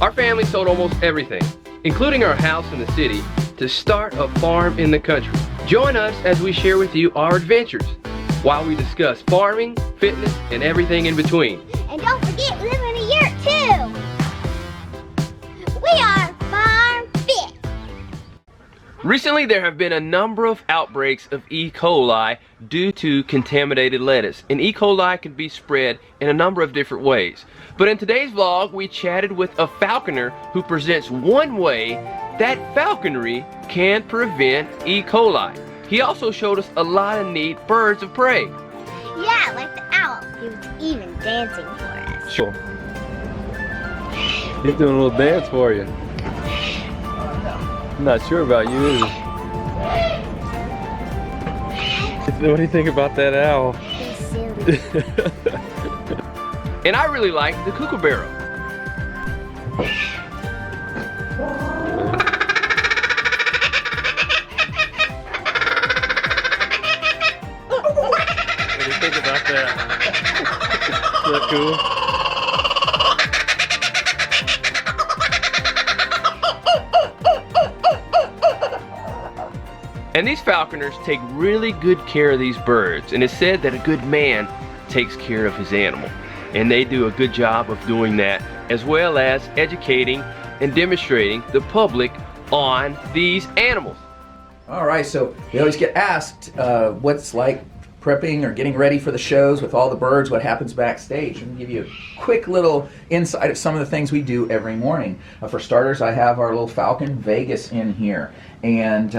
Our family sold almost everything, including our house in the city, to start a farm in the country. Join us as we share with you our adventures, while we discuss farming, fitness, and everything in between. And don't forget, we live in a yurt too. We are Farm Fit. Recently, there have been a number of outbreaks of E. coli due to contaminated lettuce. And E. coli can be spread in a number of different ways. But in today's vlog, we chatted with a falconer who presents one way that falconry can prevent E. coli. He also showed us a lot of neat birds of prey. Yeah, like the owl. He was even dancing for us. Sure. He's doing a little dance for you. I'm not sure about you, is he? What do you think about that owl? He's silly. And I really like the kookaburra. What do you think about that? Is that cool? And these falconers take really good care of these birds, and it's said that a good man takes care of his animal. And they do a good job of doing that, as well as educating and demonstrating the public on these animals. All right, so we always get asked what's like prepping or getting ready for the shows with all the birds, what happens backstage. I'm going to give you a quick little insight of some of the things we do every morning. For starters, I have our little Falcon Vegas in here. And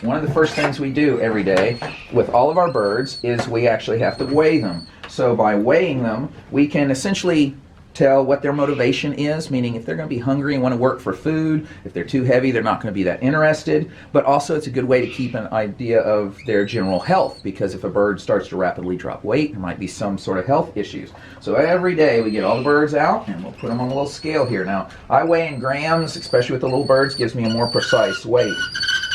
one of the first things we do every day with all of our birds is we actually have to weigh them. So by weighing them, we can essentially tell what their motivation is, meaning if they're going to be hungry and want to work for food, if they're too heavy, they're not going to be that interested. But also it's a good way to keep an idea of their general health, because if a bird starts to rapidly drop weight, there might be some sort of health issues. So every day we get all the birds out and we'll put them on a little scale here. Now, I weigh in grams, especially with the little birds, gives me a more precise weight.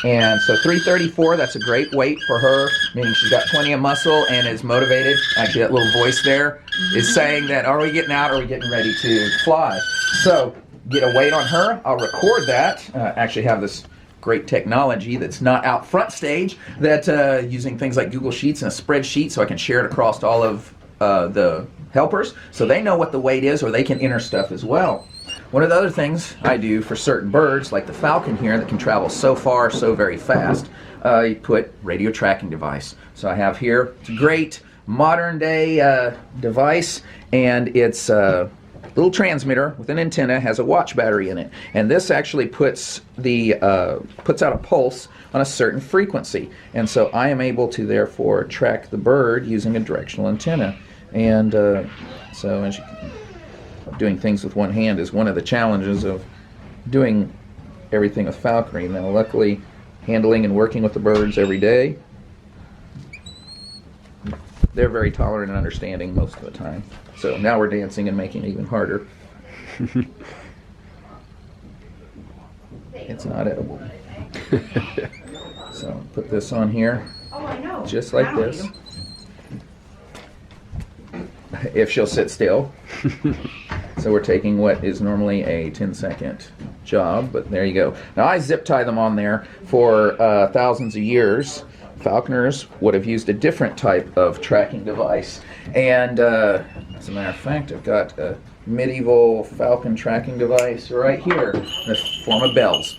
And so 334, that's a great weight for her, meaning she's got plenty of muscle and is motivated. Actually, that little voice there is saying that, are we getting out, are we getting ready to fly? So get a weight on her, I'll record that, actually have this great technology that's not out front stage, that using things like Google Sheets and a spreadsheet, so I can share it across all of the helpers, so they know what the weight is, or they can enter stuff as well. One of the other things I do for certain birds, like the falcon here that can travel so far, so very fast, you put radio tracking device. So I have here, it's a great modern day device, and it's a little transmitter with an antenna, has a watch battery in it. And this actually puts out a pulse on a certain frequency. And so I am able to therefore track the bird using a directional antenna. And so as you can, doing things with one hand is one of the challenges of doing everything with falconry. Now luckily, handling and working with the birds every day, they're very tolerant and understanding most of the time. So now we're dancing and making it even harder. It's not edible. So put this on here, just like this. If she'll sit still. So we're taking what is normally a 10-second job, but there you go. Now I zip tie them on there for thousands of years. Falconers would have used a different type of tracking device. And as a matter of fact, I've got a medieval falcon tracking device right here in the form of bells.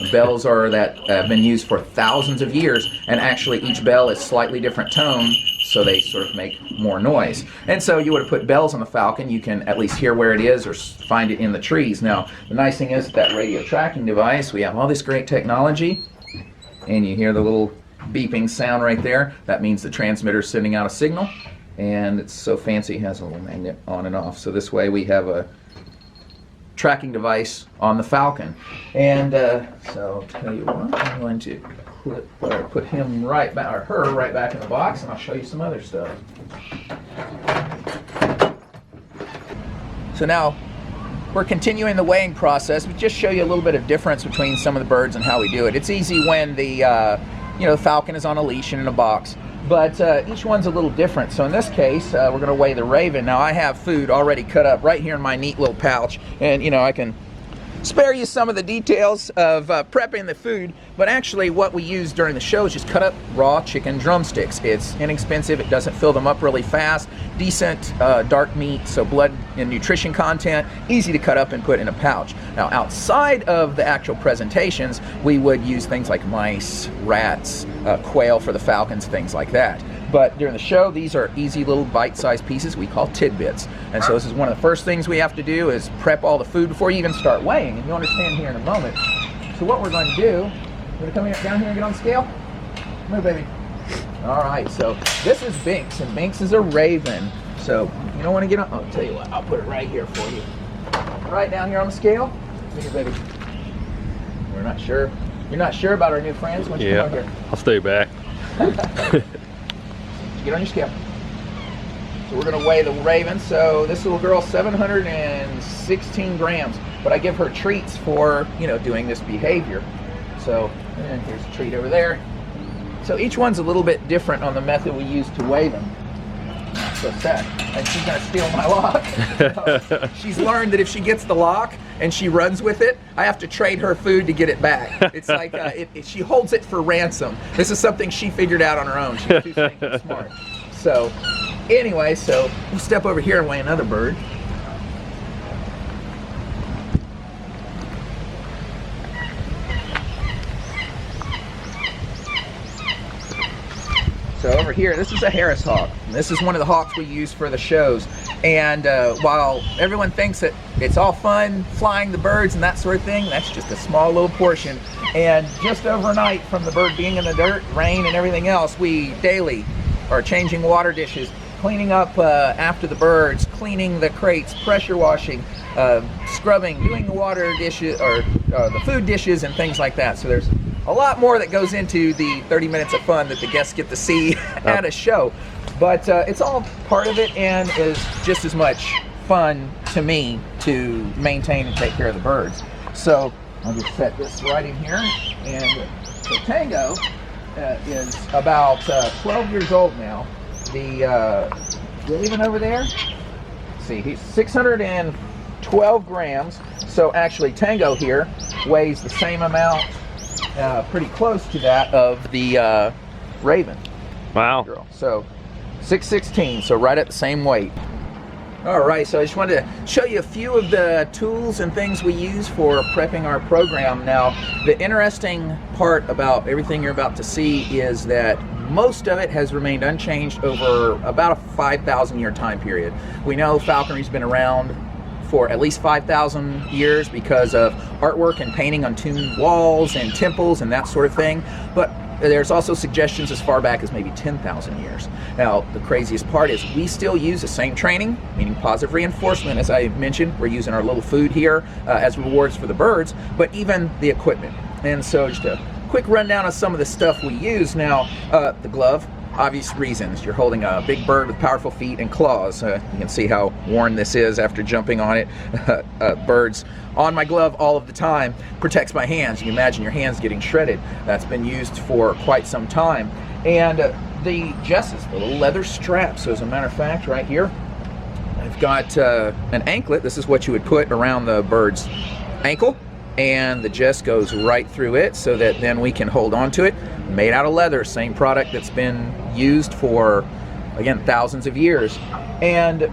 The bells are that have been used for thousands of years, and actually each bell is slightly different tone, so they sort of make more noise. And so you would have put bells on the falcon, you can at least hear where it is or find it in the trees. Now, the nice thing is that radio tracking device, we have all this great technology, and you hear the little beeping sound right there. That means the transmitter's sending out a signal, and it's so fancy, it has a little magnet on and off. So this way we have a tracking device on the falcon. And so I'll tell you what, I'm going to put him right back, or her right back in the box, and I'll show you some other stuff. So now we're continuing the weighing process. We just show you a little bit of difference between some of the birds and how we do it. It's easy when the the falcon is on a leash and in a box, but each one's a little different. So in this case, we're going to weigh the raven. Now I have food already cut up right here in my neat little pouch, and I can spare you some of the details of prepping the food, but actually what we use during the show is just cut up raw chicken drumsticks. It's inexpensive, it doesn't fill them up really fast, decent dark meat, so blood and nutrition content, easy to cut up and put in a pouch. Now outside of the actual presentations, we would use things like mice, rats, quail for the Falcons, things like that. But during the show, these are easy little bite-sized pieces we call tidbits. And so this is one of the first things we have to do is prep all the food before you even start weighing. And you'll understand here in a moment. So what we're going to do, we're going to come down here and get on the scale. Move, baby. All right, so this is Binks, and Binks is a raven. So you don't want to get on, I'll tell you what, I'll put it right here for you. Right down here on the scale. Come here, baby. We're not sure. You're not sure about our new friends? Why don't you come over here? I'll stay back. Get on your scale. So we're gonna weigh the raven. So this little girl, 716 grams, but I give her treats for, you know, doing this behavior. So, and here's a treat over there. So each one's a little bit different on the method we use to weigh them. So sad. And she's gonna steal my lock. So she's learned that if she gets the lock and she runs with it, I have to trade her food to get it back. It's like she holds it for ransom. This is something she figured out on her own. She's too stinking smart. So anyway, so we'll step over here and weigh another bird. So over here, this is a Harris hawk. This is one of the hawks we use for the shows. And while everyone thinks that it's all fun flying the birds and that sort of thing, that's just a small little portion. And just overnight, from the bird being in the dirt, rain, and everything else, we daily are changing water dishes, cleaning up after the birds, cleaning the crates, pressure washing, scrubbing, doing the water dishes or the food dishes and things like that. So there's a lot more that goes into the 30 minutes of fun that the guests get to see at a show. But it's all part of it and is just as much fun to me to maintain and take care of the birds. So I'll just set this right in here. And so Tango is about 12 years old now. The raven over there, let's see, he's 612 grams. So actually Tango here weighs the same amount, pretty close to that of the raven. Wow. Girl. So 616, so right at the same weight. All right, so I just wanted to show you a few of the tools and things we use for prepping our program. Now, the interesting part about everything you're about to see is that most of it has remained unchanged over about a 5,000 year time period. We know falconry's been around for at least 5,000 years because of artwork and painting on tomb walls and temples and that sort of thing. But there's also suggestions as far back as maybe 10,000 years. Now, the craziest part is we still use the same training, meaning positive reinforcement. As I mentioned, we're using our little food here as rewards for the birds, but even the equipment. And so just a quick rundown of some of the stuff we use. Now, the glove, obvious reasons. You're holding a big bird with powerful feet and claws. You can see how worn this is after jumping on it. Birds on my glove all of the time protects my hands. You can imagine your hands getting shredded. That's been used for quite some time. And the jesses, the little leather straps. So as a matter of fact, right here, I've got an anklet. This is what you would put around the bird's ankle. And the jess goes right through it so that then we can hold on to it. Made out of leather, same product that's been used for, again, thousands of years. And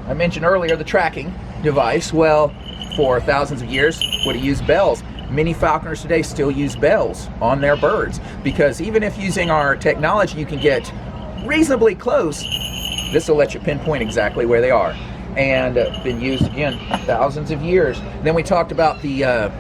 I mentioned earlier the tracking device. Well, for thousands of years would have used bells. Many falconers today still use bells on their birds because even if using our technology you can get reasonably close, this will let you pinpoint exactly where they are. And been used again thousands of years. Then we talked about the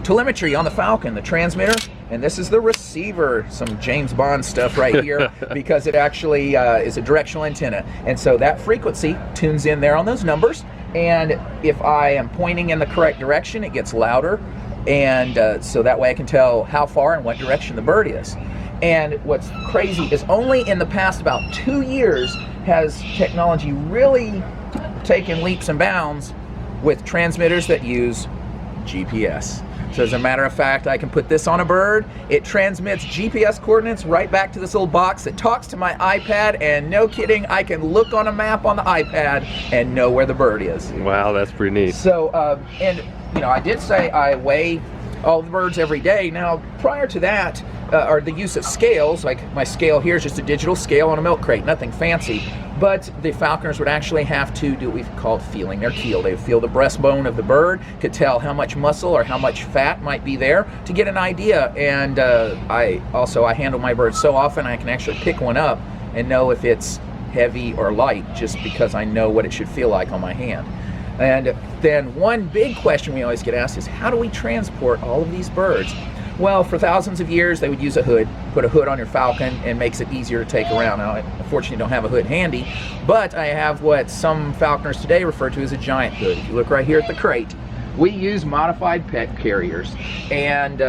telemetry on the Falcon, the transmitter, and this is the receiver, some James Bond stuff right here because it actually is a directional antenna. And so that frequency tunes in there on those numbers, and if I am pointing in the correct direction, it gets louder, and so that way I can tell how far and what direction the bird is. And what's crazy is only in the past about 2 years has technology really taken leaps and bounds with transmitters that use GPS. So as a matter of fact, I can put this on a bird. It transmits GPS coordinates right back to this little box that talks to my iPad, and no kidding, I can look on a map on the iPad and know where the bird is. Wow, that's pretty neat. So, and I did say I weigh all the birds every day. Now, prior to that, are the use of scales. Like my scale here is just a digital scale on a milk crate, nothing fancy. But the falconers would actually have to do what we called feeling their keel. They would feel the breastbone of the bird, could tell how much muscle or how much fat might be there to get an idea. And I handle my birds so often I can actually pick one up and know if it's heavy or light just because I know what it should feel like on my hand. And then one big question we always get asked is, how do we transport all of these birds? Well, for thousands of years, they would use a hood. Put a hood on your falcon and makes it easier to take around. Now, I unfortunately don't have a hood handy, but I have what some falconers today refer to as a giant hood. If you look right here at the crate, we use modified pet carriers, and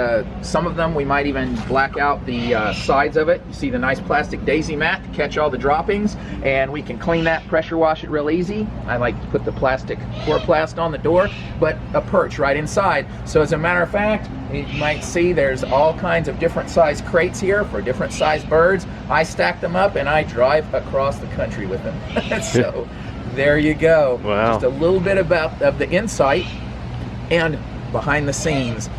some of them we might even black out the sides of it. You see the nice plastic daisy mat to catch all the droppings, and we can clean that, pressure wash it real easy. I like to put the plastic chloroplast on the door, but a perch right inside. So as a matter of fact, you might see there's all kinds of different size crates here for different size birds. I stack them up and I drive across the country with them. So there you go. Wow. Just a little bit of the insight. And behind the scenes,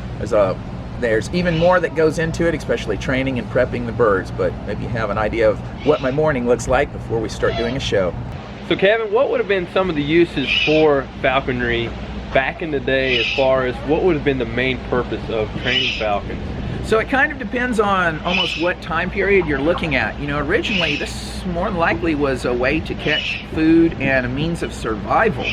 there's even more that goes into it, especially training and prepping the birds. But maybe you have an idea of what my morning looks like before we start doing a show. So Kevin, what would have been some of the uses for falconry back in the day, as far as what would have been the main purpose of training falcons? So it kind of depends on almost what time period you're looking at. Originally this more than likely was a way to catch food and a means of survival.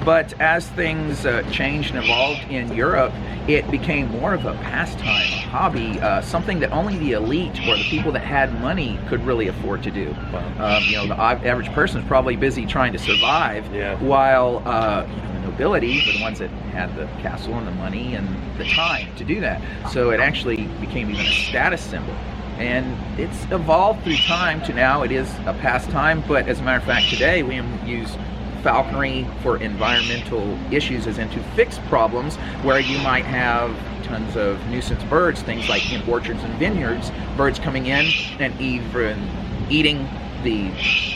But as things changed and evolved in Europe, it became more of a pastime, a hobby, something that only the elite or the people that had money could really afford to do. The average person is probably busy trying to survive, while the nobility were the ones that had the castle and the money and the time to do that. So it actually became even a status symbol. And it's evolved through time to now it is a pastime, but as a matter of fact today we use falconry for environmental issues, as in to fix problems where you might have tons of nuisance birds, things like in orchards and vineyards, birds coming in and even eating the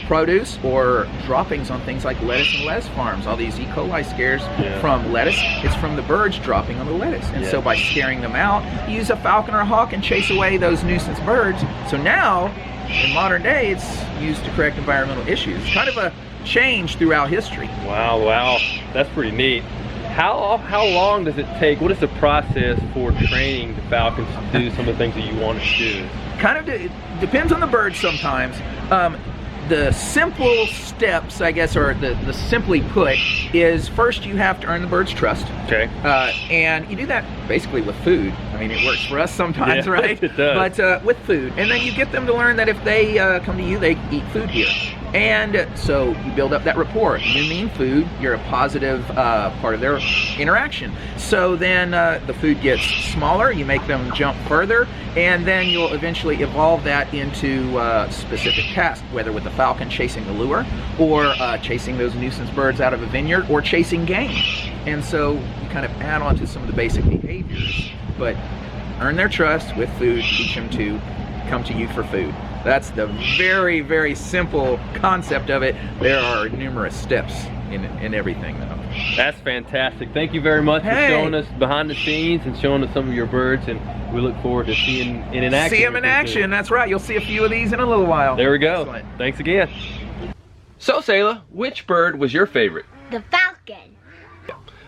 produce or droppings on things like lettuce and lettuce farms. All these E. coli scares from lettuce, it's from the birds dropping on the lettuce. And so by scaring them out, you use a falcon or a hawk and chase away those nuisance birds. So now, in modern day, it's used to correct environmental issues. It's kind of a change throughout history. Wow, that's pretty neat. How long does it take? What is the process for training the falcons to do some of the things that you want to do? Kind of depends on the bird sometimes. The simple steps, I guess, or the simply put, is first you have to earn the bird's trust. Okay. And you do that basically with food. I mean, it works for us sometimes, right? It does. But with food. And then you get them to learn that if they come to you, they eat food here. And so you build up that rapport. You mean food, you're a positive part of their interaction. So then the food gets smaller, you make them jump further, and then you'll eventually evolve that into specific tasks, whether with the falcon chasing the lure, or chasing those nuisance birds out of a vineyard, or chasing game. And so you kind of add on to some of the basic behaviors, but earn their trust with food, teach them to come to you for food. That's the very, very simple concept of it. There are numerous steps in everything, though. That's fantastic. Thank you very much for showing us behind the scenes and showing us some of your birds, and we look forward to seeing it in action. See them in action, that's right. You'll see a few of these in a little while. There we go. Excellent. Thanks again. So, Selah, which bird was your favorite? The falcon.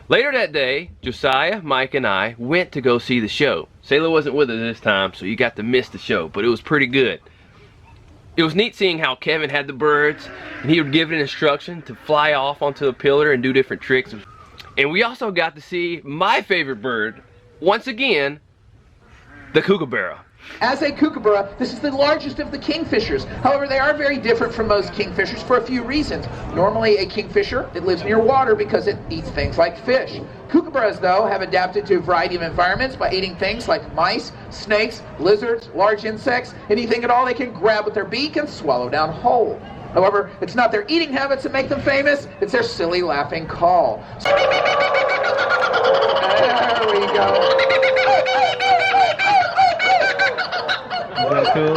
Later that day, Josiah, Mike, and I went to go see the show. Selah wasn't with us this time, so you got to miss the show, but it was pretty good. It was neat seeing how Kevin had the birds, and he would give an instruction to fly off onto a pillar and do different tricks. And we also got to see my favorite bird, once again, the kookaburra. As a kookaburra, this is the largest of the kingfishers. However, they are very different from most kingfishers for a few reasons. Normally, a kingfisher, it lives near water because it eats things like fish. Kookaburras, though, have adapted to a variety of environments by eating things like mice, snakes, lizards, large insects, anything at all they can grab with their beak and swallow down whole. However, it's not their eating habits that make them famous, it's their silly laughing call. There we go. Is that cool?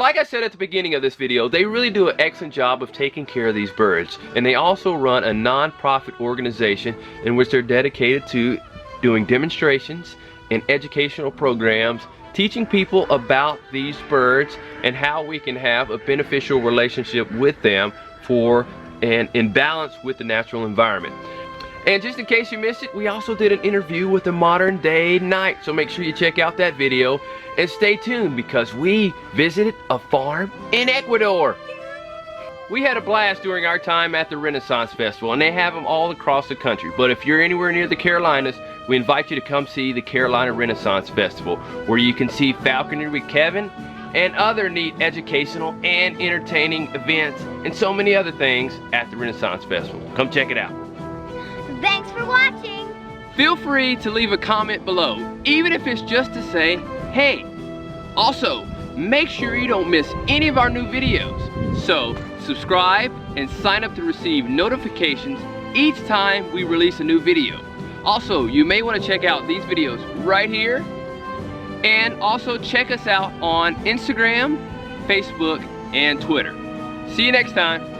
like I said at the beginning of this video, they really do an excellent job of taking care of these birds. And they also run a non-profit organization in which they're dedicated to doing demonstrations and educational programs, teaching people about these birds and how we can have a beneficial relationship with them and in balance with the natural environment. And just in case you missed it, we also did an interview with a modern day knight, so make sure you check out that video and stay tuned because we visited a farm in Ecuador. We had a blast during our time at the Renaissance Festival, and they have them all across the country. But if you're anywhere near the Carolinas, we invite you to come see the Carolina Renaissance Festival, where you can see falconry with Kevin and other neat educational and entertaining events and so many other things at the Renaissance Festival. Come check it out. Thanks for watching. Feel free to leave a comment below, even if it's just to say, hey. Also, make sure you don't miss any of our new videos. So, subscribe and sign up to receive notifications each time we release a new video. Also, you may want to check out these videos right here. And also check us out on Instagram, Facebook, and Twitter. See you next time.